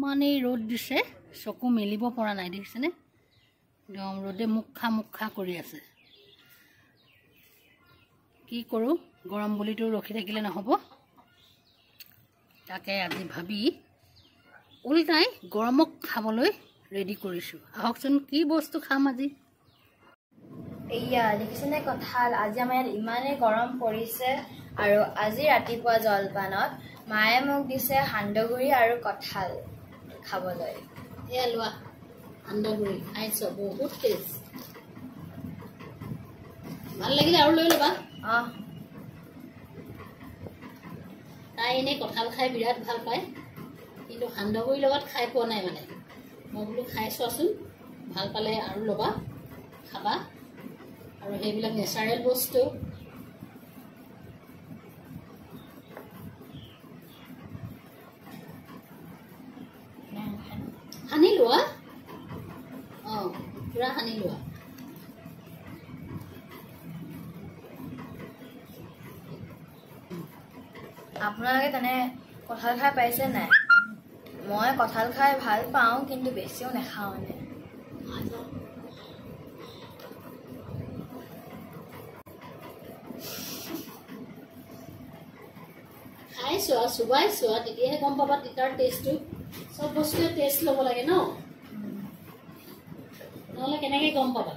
মানে ৰ'দ দিছে চকু মেলিব পৰা নাই দেখিছেনে একদম ৰ'দে মুখা কৰি আছে কি কৰো গৰম বুলিটো ৰখি থাকিলে নহব তাকে আজি ভাবি উল্টাই গৰমক খাবলৈ ৰেডি কৰিছো আহকচোন কি বস্তু খাম আজি এয়া দেখিছেনে কঁঠাল আজি আমাৰ ইয়াত ইমানে গৰম পৰিছে আৰু আজি ৰাতিপুৱা জলপানত মায়ে মোক দিছে সান্দগুৰি আৰু কঁঠাল খাবলৈ এয়া লোৱা সান্দগুৰি খাইছো বহুত টেষ্ট ভাল লাগিলে আৰু লৈ ল'বা তাই এনে কঁঠাল খাই বিৰাট ভাল পায় কিন্তু সান্দগুৰিৰ লগত খাই পোৱা নাই মানে মই বোলো খাই চোৱাচোন ভাল পালে আৰু ল'বা খাবা আৰু সেইবিলাক নেচাৰেল বস্তু সানি লোৱা পুৰা সানি লোৱা আপোনালোকে তেনে কঁঠাল খাই পাইছে নাই মই কঁঠাল খাই ভাল পাওঁ কিন্তু বেছিও নাখাওঁ মানে খাই চোৱা চুবাই চোৱা তেতিয়াহে গম পাবা তিতাৰ টেষ্টটো সব বস্তুৱে টেষ্ট ল'ব লাগে ন নহ'লে কেনেকৈ গম পাবা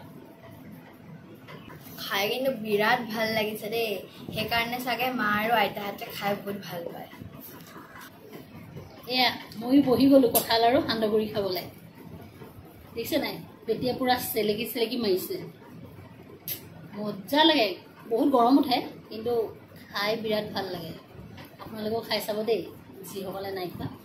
খাই কিন্তু বিৰাট ভাল লাগিছে দেই সেইকাৰণে চাগে মা আৰু আইতাহঁতে খাই বহুত ভাল পায় এয়া ময়ো বহি গ'লো কঁঠাল আৰু সান্দগুৰি খাবলৈ দেখিছে নাই পেটিয়ে পুৰা চেলেকি মাৰিছে মজা লাগে বহুত গৰম উঠে কিন্তু খাই বিৰাট ভাল লাগে আপোনালোকেও খাই চাব দেই যিসকলে নাই খোৱা